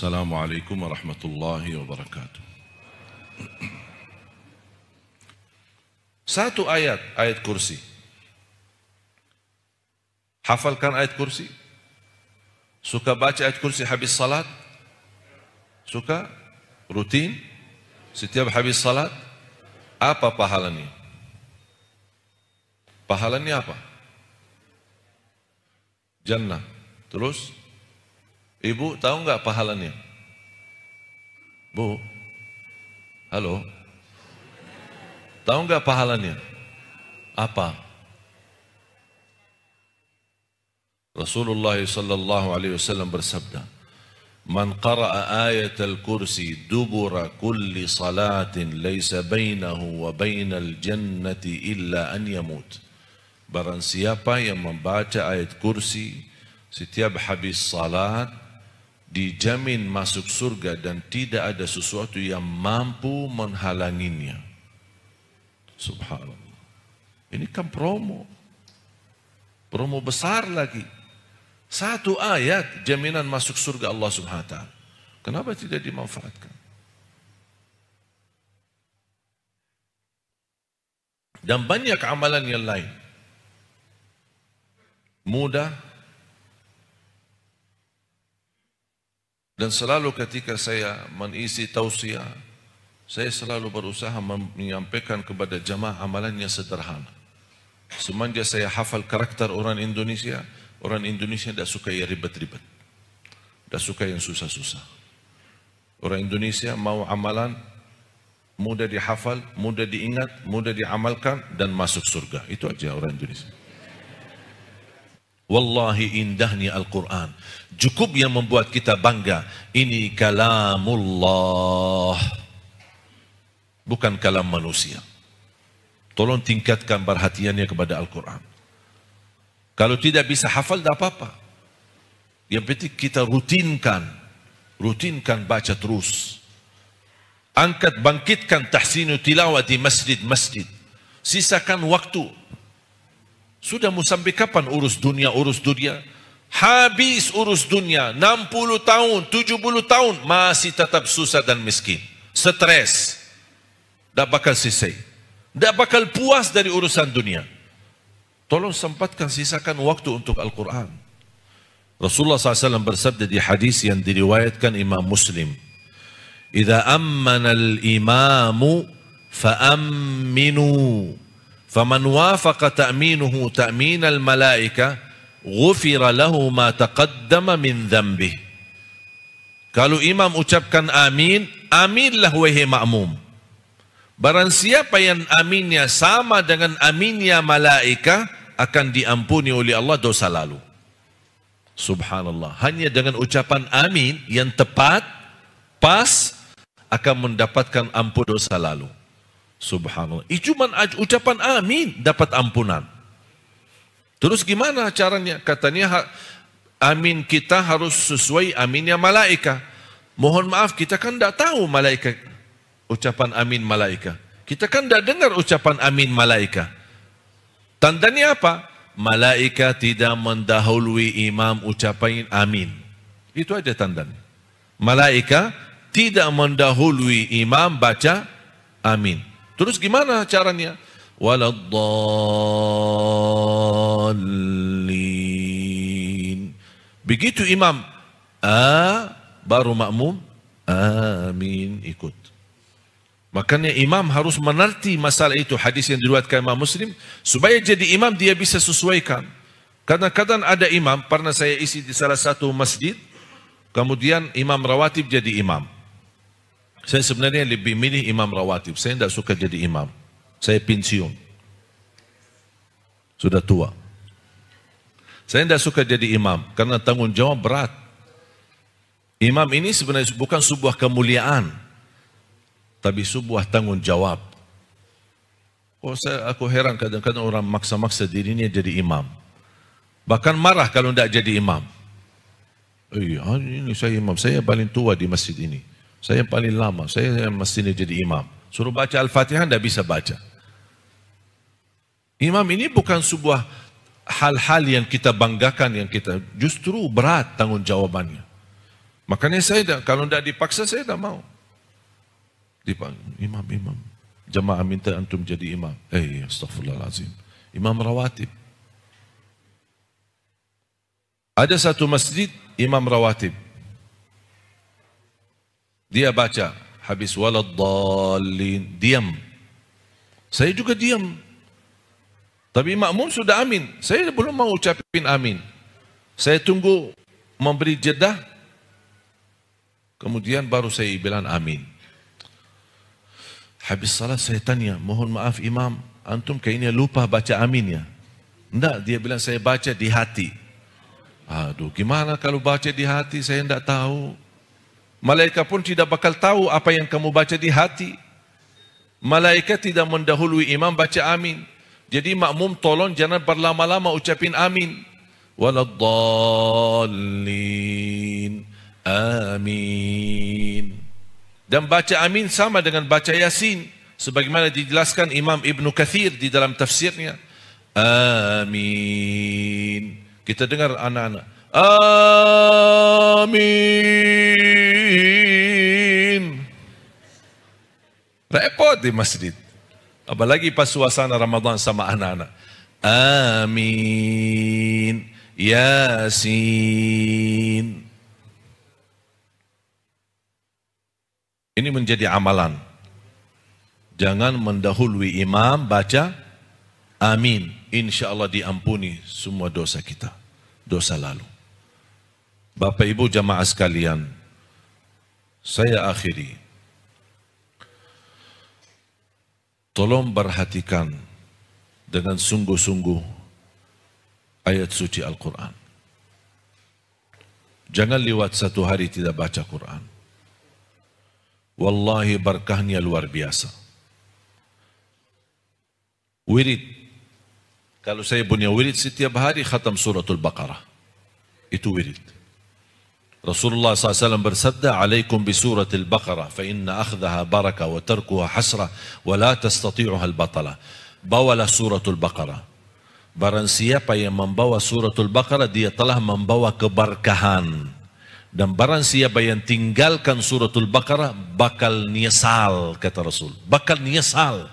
Assalamualaikum warahmatullahi wabarakatuh. Satu ayat kursi. Hafalkan ayat kursi? Suka baca ayat kursi habis salat? Suka? Rutin? Setiap habis salat? Apa pahalanya? Pahalanya apa? Jannah. Terus? Ibu tahu nggak pahalanya? Bu? Halo? Tahu nggak pahalanya? Apa? Rasulullah sallallahu alaihi wasallam bersabda, "Man qara'a ayatal kursi dubura kulli salatin laysa bainahu wa bainal jannati illa an yamut." Barang siapa yang membaca ayat kursi setiap habis salat, dijamin masuk surga dan tidak ada sesuatu yang mampu menghalanginya. Subhanallah. Ini kan promo besar lagi. Satu ayat jaminan masuk surga Allah Subhanahu wa taala. Kenapa tidak dimanfaatkan? Dan banyak amalan yang lain. Mudah. Dan selalu ketika saya mengisi tausiah, saya selalu berusaha menyampaikan kepada jamaah amalannya sederhana. Semenjak saya hafal karakter orang Indonesia tidak suka yang ribet-ribet. Tidak suka yang susah-susah. Orang Indonesia mau amalan mudah dihafal, mudah diingat, mudah diamalkan dan masuk surga. Itu aja orang Indonesia. Wallahi indahnya Al-Quran. Cukup yang membuat kita bangga. Ini kalamullah. Bukan kalam manusia. Tolong tingkatkan perhatiannya kepada Al-Quran. Kalau tidak bisa hafal, tidak apa-apa. Yang penting kita rutinkan baca terus. Bangkitkan tahsinu tilawah di masjid-masjid. Sisakan waktu. Sudah mau sampai kapan urus dunia? Habis urus dunia, 60 tahun, 70 tahun, masih tetap susah dan miskin. Stres. Tak bakal selesai. Tak bakal puas dari urusan dunia. Tolong sempatkan, sisakan waktu untuk Al-Quran. Rasulullah SAW bersabda di hadis yang diriwayatkan Imam Muslim. Idza ammana al-imamu fa'amminu. Faman wafaqa ta'minuhu ta'minal malaika ghufira lahu ma taqaddama min dhanbih. Kalau imam ucapkan amin, aminlah wahai makmum. Barang siapa yang aminnya sama dengan aminnya malaika, akan diampuni oleh Allah dosa lalu. Subhanallah. Hanya dengan ucapan amin yang tepat, pas, akan mendapatkan ampun dosa lalu. Subhanallah. Cuma ucapan amin dapat ampunan. Terus gimana caranya? Katanya amin kita harus sesuai aminnya malaika. Mohon maaf, kita kan tidak tahu malaika ucapan amin malaika. Kita kan tidak dengar ucapan amin malaika. Tandanya apa? Malaika tidak mendahului imam ucapan amin. Itu aja tandanya. Malaika tidak mendahului imam baca amin. Terus gimana caranya? Waladdallin. Begitu imam baru makmum amin ikut. Makanya imam harus mengerti masalah itu. Hadis yang diriwayatkan Imam Muslim, supaya jadi imam dia bisa sesuaikan. Kadang-kadang ada imam, pernah saya isi di salah satu masjid, kemudian imam rawatib jadi imam. Saya sebenarnya lebih milih imam rawatib. Saya tidak suka jadi imam. Saya pensiun. Sudah tua. Saya tidak suka jadi imam karena tanggung jawab berat. Imam ini sebenarnya bukan sebuah kemuliaan, tapi sebuah tanggung jawab. Aku heran kadang-kadang orang maksa-maksa dirinya jadi imam. Bahkan marah kalau tidak jadi imam. Iya, ini saya imam. Saya paling tua di masjid ini. Saya paling lama, saya mestinya jadi imam. Suruh baca Al-Fatihah, tidak bisa baca. Imam ini bukan sebuah hal-hal yang kita banggakan, yang kita justru berat tanggung jawabannya. Makanya kalau tidak dipaksa saya tidak mau. Imam, jamaah minta antum jadi imam. Astaghfirullahaladzim. Imam rawatib. Ada satu masjid imam rawatib. Dia baca habis waladdallin, diam. Saya juga diam. Tapi makmum sudah amin. Saya belum mau ucapin amin. Saya tunggu memberi jeda. Kemudian baru saya bilang amin. Habis salat saya tanya, mohon maaf imam, antum kayaknya lupa baca amin ya? Enggak, dia bilang saya baca di hati. Aduh, gimana kalau baca di hati, saya tidak tahu. Malaikat pun tidak bakal tahu apa yang kamu baca di hati. Malaikat tidak mendahului imam baca amin. Jadi makmum tolong jangan berlama-lama ucapin amin. Waladdallin, amin. Dan baca amin sama dengan baca Yasin. Sebagaimana dijelaskan Imam Ibn Kathir di dalam tafsirnya. Amin. Kita dengar anak-anak. Amin. Repot di masjid. Apalagi pas suasana Ramadan sama anak-anak. Amin. Yasin. Ini menjadi amalan. Jangan mendahului imam baca amin. Insya Allah diampuni semua dosa kita. Dosa lalu. Bapak Ibu jamaah sekalian. Saya akhiri. Tolong perhatikan dengan sungguh-sungguh ayat suci Al-Quran. Jangan lewat satu hari tidak baca Quran. Wallahi berkahnya luar biasa. Wirid. Kalau saya punya wirid setiap hari khatam suratul Baqarah. Itu wirid. Rasulullah SAW bersabda, "Alaikum bi suratul Baqarah, fa inna akhdaha barakah wa tarkuha hasrah, wa la tastati'uha al-batala." Bawalah suratul Baqarah. Barang siapa yang membawa suratul Baqarah, dia telah membawa keberkahan. Dan barang siapa yang tinggalkan suratul Baqarah, bakal nyesal, kata Rasul. Bakal nyesal.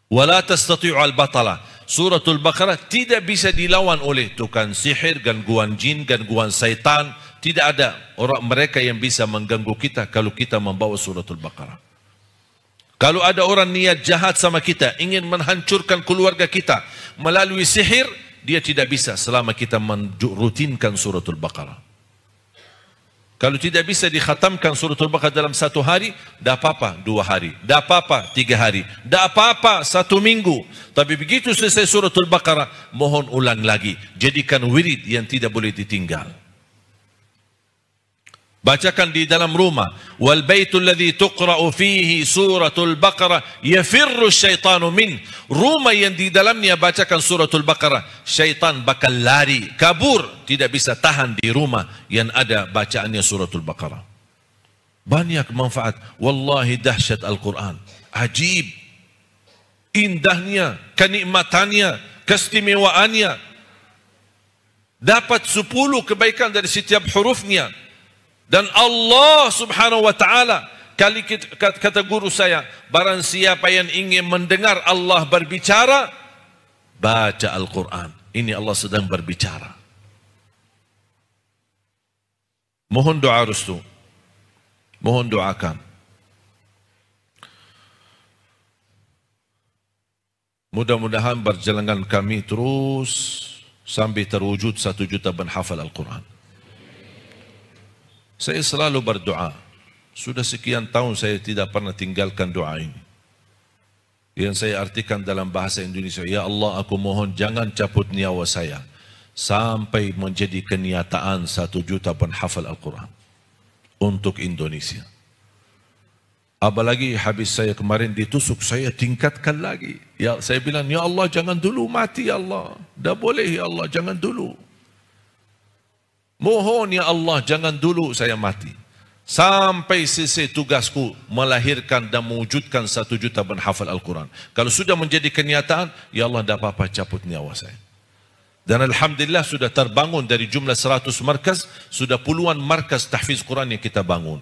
Wala tastati'u al-batala. Suratul Baqarah tidak bisa dilawan oleh tukang sihir, gangguan jin, gangguan syaitan. Tidak ada orang mereka yang bisa mengganggu kita kalau kita membawa suratul Baqarah. Kalau ada orang niat jahat sama kita, ingin menghancurkan keluarga kita melalui sihir, dia tidak bisa selama kita merutinkan suratul Baqarah. Kalau tidak bisa dikhatamkan suratul Baqarah dalam satu hari, dah apa-apa 2 hari, dah apa-apa 3 hari, dah apa-apa 1 minggu. Tapi begitu selesai suratul Baqarah, mohon ulang lagi. Jadikan wirid yang tidak boleh ditinggal. Bacakan di dalam rumah. Wal baitul ladzi tuqra'u fihi suratul Baqarah yafirru syaitanu min. Rumah yang di dalamnya bacakan suratul Baqarah, syaitan bakal lari, kabur, tidak bisa tahan di rumah yang ada bacaannya suratul Baqarah. Banyak manfaat. Wallahi dahsyat Al-Quran. Ajib. Indahnya, kenikmatannya, keistimewaannya. Dapat 10 kebaikan dari setiap hurufnya. Dan Allah subhanahu wa ta'ala, kata guru saya, barang siapa yang ingin mendengar Allah berbicara, baca Al-Quran. Ini Allah sedang berbicara. Mohon doa restu. Mohon doakan. Mudah-mudahan perjalanan kami terus sampai terwujud 1 juta penghafal Al-Quran. Saya selalu berdoa. Sudah sekian tahun saya tidak pernah tinggalkan doa ini. Yang saya artikan dalam bahasa Indonesia, ya Allah, aku mohon jangan cabut nyawa saya sampai menjadi kenyataan 1 juta penghafal Al-Quran untuk Indonesia. Apalagi habis saya kemarin ditusuk, saya tingkatkan lagi. Ya, saya bilang, ya Allah jangan dulu mati ya Allah. Dah boleh ya Allah, jangan dulu. Mohon ya Allah jangan dulu saya mati. Sampai selesai tugasku melahirkan dan mewujudkan 1 juta penghafal Al-Quran. Kalau sudah menjadi kenyataan, ya Allah dah apa-apa cabut nyawa saya. Dan alhamdulillah sudah terbangun dari jumlah 100 markas, sudah puluhan markas tahfiz Quran yang kita bangun.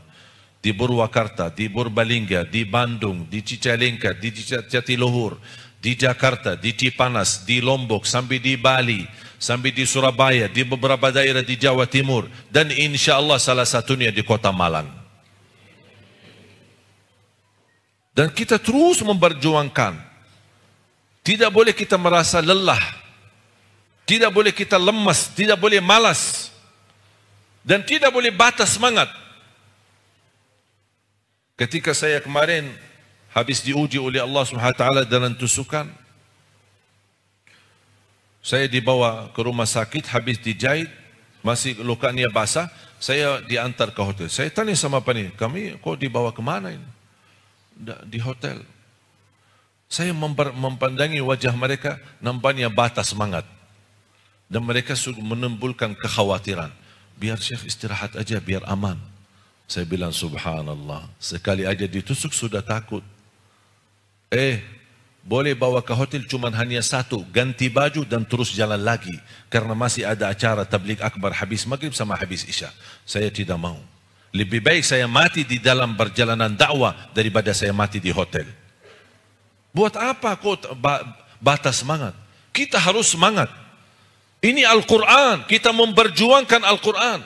Di Purwakarta, di Purbalingga, di Bandung, di Cicalengka, di Jatiluhur, di Jakarta, di Cipanas, di Lombok, sampai di Bali, sampai di Surabaya, di beberapa daerah di Jawa Timur, dan insya Allah salah satunya di Kota Malang. Dan kita terus memperjuangkan. Tidak boleh kita merasa lelah. Tidak boleh kita lemas, tidak boleh malas. Dan tidak boleh batas semangat. Ketika saya kemarin habis diuji oleh Allah SWT dalam tusukan, saya dibawa ke rumah sakit, habis dijahit, masih lukanya basah, saya diantar ke hotel. Saya tanya sama Pani, kami kok dibawa kemana ini? Di hotel. Saya mempandangi wajah mereka, nampaknya batas semangat. Dan mereka menimbulkan kekhawatiran. Biar Syekh istirahat aja, biar aman. Saya bilang subhanallah, sekali aja ditusuk sudah takut. Boleh bawa ke hotel cuman hanya satu, ganti baju dan terus jalan lagi. Karena masih ada acara tabligh akbar habis maghrib sama habis isya. Saya tidak mau. Lebih baik saya mati di dalam perjalanan dakwah daripada saya mati di hotel. Buat apa kok batas semangat? Kita harus semangat. Ini Al-Quran, kita memperjuangkan Al-Quran.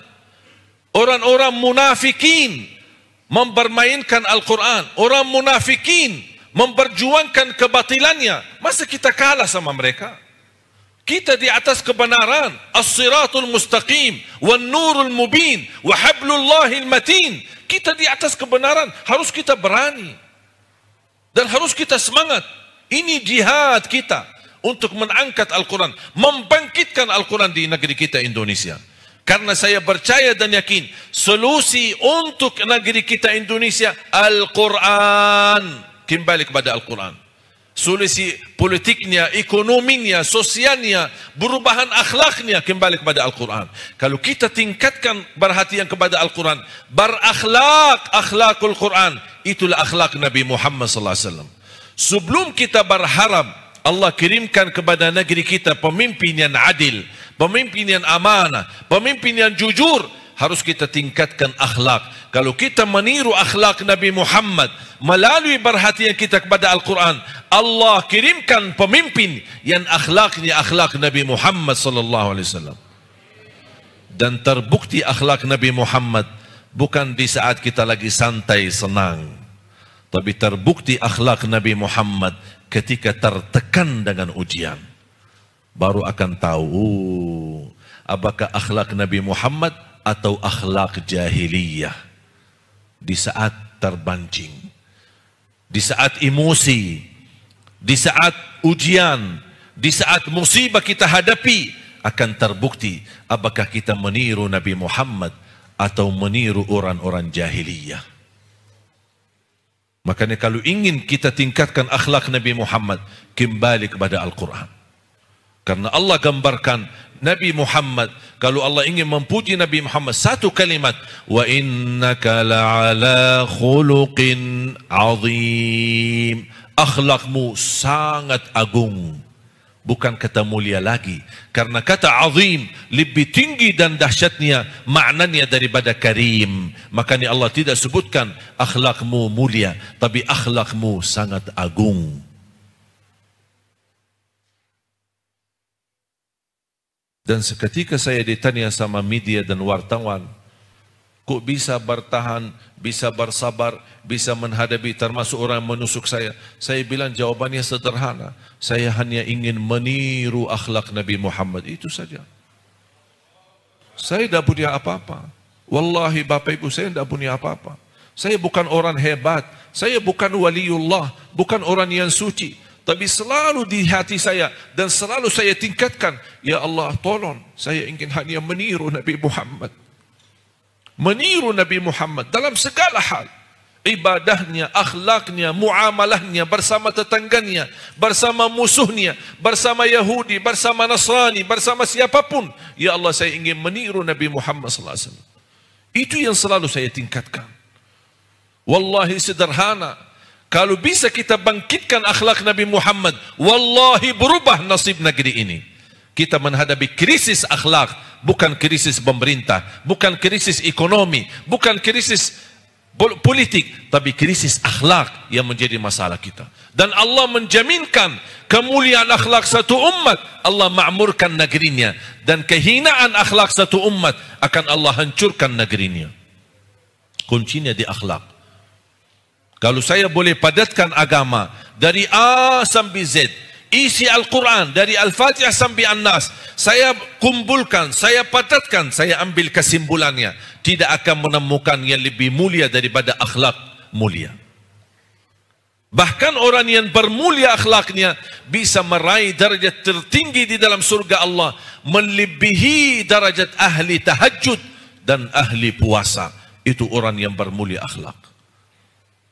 Orang-orang munafikin mempermainkan Al-Quran. Orang munafikin memperjuangkan kebatilannya. Masa kita kalah sama mereka? Kita di atas kebenaran. As-siratul mustaqim, wan nurul mubin, wa hablullahil matin. Kita di atas kebenaran, harus kita berani. Dan harus kita semangat. Ini jihad kita. Untuk mengangkat Al-Quran, membangkitkan Al-Quran di negeri kita Indonesia. Karena saya percaya dan yakin, solusi untuk negeri kita Indonesia, Al-Quran. Kembali kepada Al-Quran. Solusi politiknya, ekonominya, sosialnya, perubahan akhlaknya, kembali kepada Al-Quran. Kalau kita tingkatkan perhatian kepada Al-Quran, akhlakul Quran, itulah akhlak Nabi Muhammad SAW. Sebelum kita berharap Allah kirimkan kepada negeri kita pemimpin yang adil, pemimpin yang amanah, pemimpin yang jujur, harus kita tingkatkan akhlak. Kalau kita meniru akhlak Nabi Muhammad melalui perhatian kita kepada Al-Quran, Allah kirimkan pemimpin yang akhlaknya akhlak Nabi Muhammad sallallahu alaihi wasallam. Dan terbukti akhlak Nabi Muhammad bukan di saat kita lagi santai senang, tapi terbukti akhlak Nabi Muhammad ketika tertekan dengan ujian. Baru akan tahu apakah akhlak Nabi Muhammad atau akhlak jahiliyah. Di saat terbancing, di saat emosi, di saat ujian, di saat musibah kita hadapi, akan terbukti apakah kita meniru Nabi Muhammad atau meniru orang-orang jahiliyah. Makanya kalau ingin kita tingkatkan akhlak Nabi Muhammad, kembali kepada Al-Quran. Karena Allah gambarkan Nabi Muhammad, kalau Allah ingin memuji Nabi Muhammad, satu kalimat, wa innaka la'ala khuluqin azim. Akhlakmu sangat agung. Bukan kata mulia lagi. Karena kata azim lebih tinggi dan dahsyatnya maknanya daripada karim. Makanya Allah tidak sebutkan akhlakmu mulia, tapi akhlakmu sangat agung. Dan seketika saya ditanya sama media dan wartawan, kok bisa bertahan, bisa bersabar, bisa menghadapi termasuk orang menusuk saya? Saya bilang jawabannya sederhana. Saya hanya ingin meniru akhlak Nabi Muhammad, itu saja. Saya tidak punya apa-apa. Wallahi Bapak Ibu, saya tidak punya apa-apa. Saya bukan orang hebat. Saya bukan waliullah, bukan orang yang suci. Tapi selalu di hati saya dan selalu saya tingkatkan, ya Allah tolong, saya ingin hanya meniru Nabi Muhammad. Meniru Nabi Muhammad dalam segala hal. Ibadahnya, akhlaknya, muamalahnya, bersama tetangganya, bersama musuhnya, bersama Yahudi, bersama Nasrani, bersama siapapun. Ya Allah, saya ingin meniru Nabi Muhammad SAW. Itu yang selalu saya tingkatkan. Wallahi sederhana. Kalau bisa kita bangkitkan akhlak Nabi Muhammad, wallahi berubah nasib negeri ini. Kita menghadapi krisis akhlak, bukan krisis pemerintah, bukan krisis ekonomi, bukan krisis politik, tapi krisis akhlak yang menjadi masalah kita. Dan Allah menjaminkan kemuliaan akhlak satu umat, Allah ma'murkan negerinya, dan kehinaan akhlak satu umat akan Allah hancurkan negerinya. Kuncinya di akhlak. Kalau saya boleh padatkan agama dari A sampai Z, isi Al-Quran dari Al-Fatihah sampai An-Nas, saya kumpulkan, saya padatkan, saya ambil kesimpulannya, tidak akan menemukan yang lebih mulia daripada akhlak mulia. Bahkan orang yang bermulia akhlaknya bisa meraih darjat tertinggi di dalam surga Allah, melebihi darjat ahli tahajud dan ahli puasa. Itu orang yang bermulia akhlak,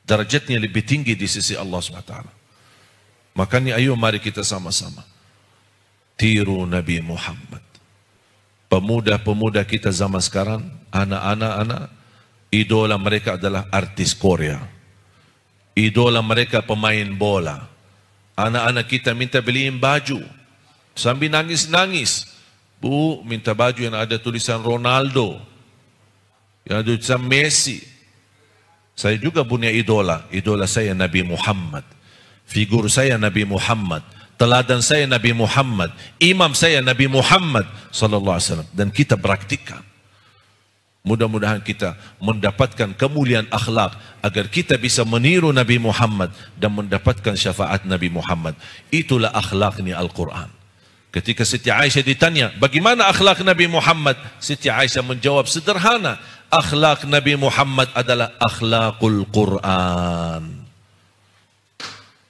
darjatnya lebih tinggi di sisi Allah SWT. Makanya ayo mari kita sama-sama tiru Nabi Muhammad. Pemuda-pemuda kita zaman sekarang, anak-anak, idola mereka adalah artis Korea. Idola mereka pemain bola. Anak-anak kita minta beliin baju, sambil nangis-nangis. Bu, minta baju yang ada tulisan Ronaldo, yang ada tulisan Messi. Saya juga punya idola. Idola saya Nabi Muhammad. Figur saya Nabi Muhammad, teladan saya Nabi Muhammad, imam saya Nabi Muhammad sallallahu alaihi wasallam, dan kita praktikkan. Mudah-mudahan kita mendapatkan kemuliaan akhlak agar kita bisa meniru Nabi Muhammad dan mendapatkan syafaat Nabi Muhammad. Itulah akhlaknya Al-Quran. Ketika Siti Aisyah ditanya, bagaimana akhlak Nabi Muhammad? Siti Aisyah menjawab sederhana, akhlak Nabi Muhammad adalah akhlakul Quran.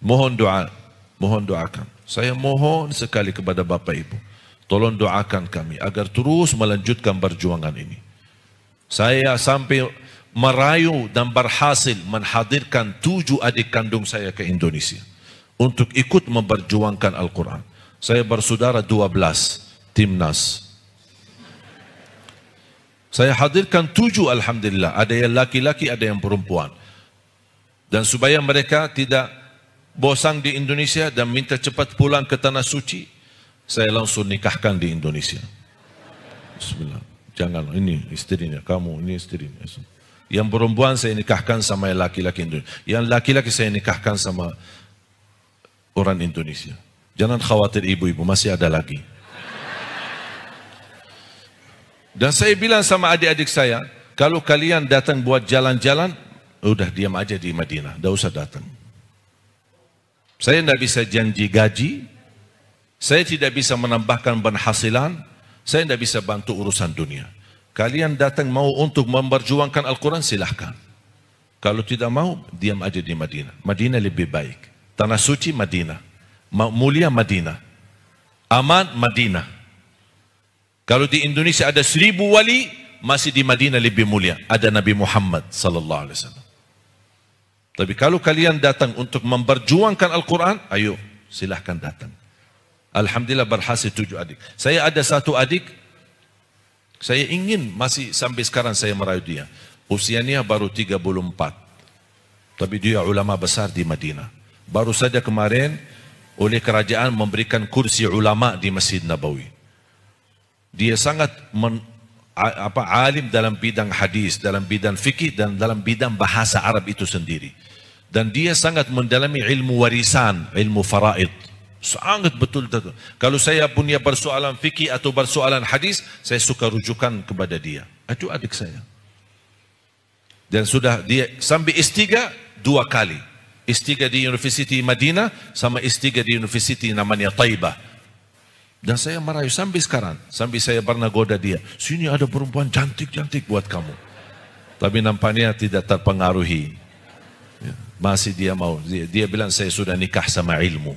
Mohon doa, mohon doakan. Saya mohon sekali kepada Bapak Ibu, tolong doakan kami agar terus melanjutkan perjuangan ini. Saya sampai merayu dan berhasil menghadirkan 7 adik kandung saya ke Indonesia untuk ikut memperjuangkan Al-Quran. Saya bersaudara 12, timnas. Saya hadirkan 7, alhamdulillah. Ada yang laki-laki, ada yang perempuan. Dan supaya mereka tidak bosan di Indonesia dan minta cepat pulang ke tanah suci, saya langsung nikahkan di Indonesia. Bismillah. Jangan, ini istrinya, kamu ini istrinya. Yang perempuan saya nikahkan sama yang laki-laki Indonesia. Yang laki-laki saya nikahkan sama orang Indonesia. Jangan khawatir ibu-ibu, masih ada lagi. Dan saya bilang sama adik-adik saya, kalau kalian datang buat jalan-jalan, udah diam aja di Madinah, tidak usah datang. Saya tidak bisa janji gaji, saya tidak bisa menambahkan penghasilan, saya tidak bisa bantu urusan dunia. Kalian datang mau untuk memperjuangkan Al-Quran, silahkan. Kalau tidak mau, diam aja di Madinah. Madinah lebih baik. Tanah suci Madinah. Mulia Madinah. Aman Madinah. Kalau di Indonesia ada 1000 wali, masih di Madinah lebih mulia. Ada Nabi Muhammad sallallahu alaihi wasallam. Tapi kalau kalian datang untuk memperjuangkan Al-Quran, ayo silahkan datang. Alhamdulillah berhasil 7 adik. Saya ada 1 adik, saya ingin, masih sampai sekarang saya merayu dia. Usianya baru 34. Tapi dia ulama besar di Madinah. Baru saja kemarin oleh kerajaan memberikan kursi ulama di Masjid Nabawi. Dia sangat alim dalam bidang hadis, dalam bidang fikih, dan dalam bidang bahasa Arab itu sendiri. Dan dia sangat mendalami ilmu warisan, ilmu faraid. Sangat betul. Kalau saya punya persoalan fikih atau persoalan hadis, saya suka rujukan kepada dia. Itu adik saya. Dan sudah dia sampai S3 2 kali. S3 di University Madinah sama S3 di University namanya Taibah. Dan saya merayu sampai sekarang. Sampai saya pernah goda dia. Sini ada perempuan cantik-cantik buat kamu. Tapi nampaknya tidak terpengaruhi. Masih dia mau. Dia bilang saya sudah nikah sama ilmu.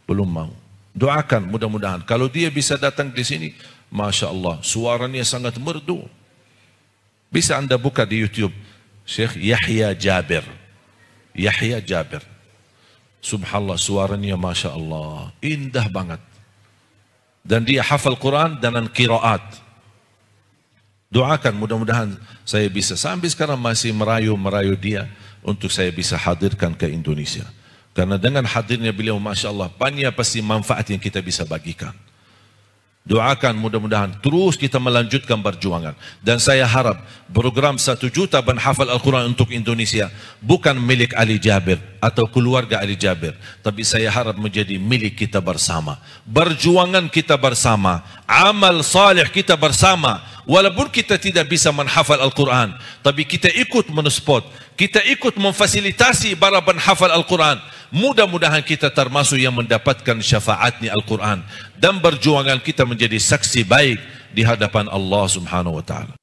Belum mau. Doakan mudah-mudahan. Kalau dia bisa datang di sini, Masya Allah, suaranya sangat merdu. Bisa anda buka di YouTube. Syekh Yahya Jabir. Yahya Jabir. Subhanallah, suaranya Masya Allah. Indah banget. Dan dia hafal Quran dengan qiraat. Doakan mudah-mudahan saya bisa. Sampai sekarang masih merayu dia untuk saya bisa hadirkan ke Indonesia. Karena dengan hadirnya beliau, Masya Allah, banyak pasti manfaat yang kita bisa bagikan. Doakan mudah-mudahan terus kita melanjutkan perjuangan. Dan saya harap program 1 juta penghafal Al-Quran untuk Indonesia bukan milik Ali Jabir atau keluarga Ali Jabir, tapi saya harap menjadi milik kita bersama. Perjuangan kita bersama, amal salih kita bersama. Walaupun kita tidak bisa menghafal Al-Quran, tapi kita ikut mensupport, kita ikut memfasilitasi para penghafal Al-Quran. Mudah-mudahan kita termasuk yang mendapatkan syafaatnya Al-Quran, dan perjuangan kita menjadi saksi baik di hadapan Allah Subhanahu wa ta'ala.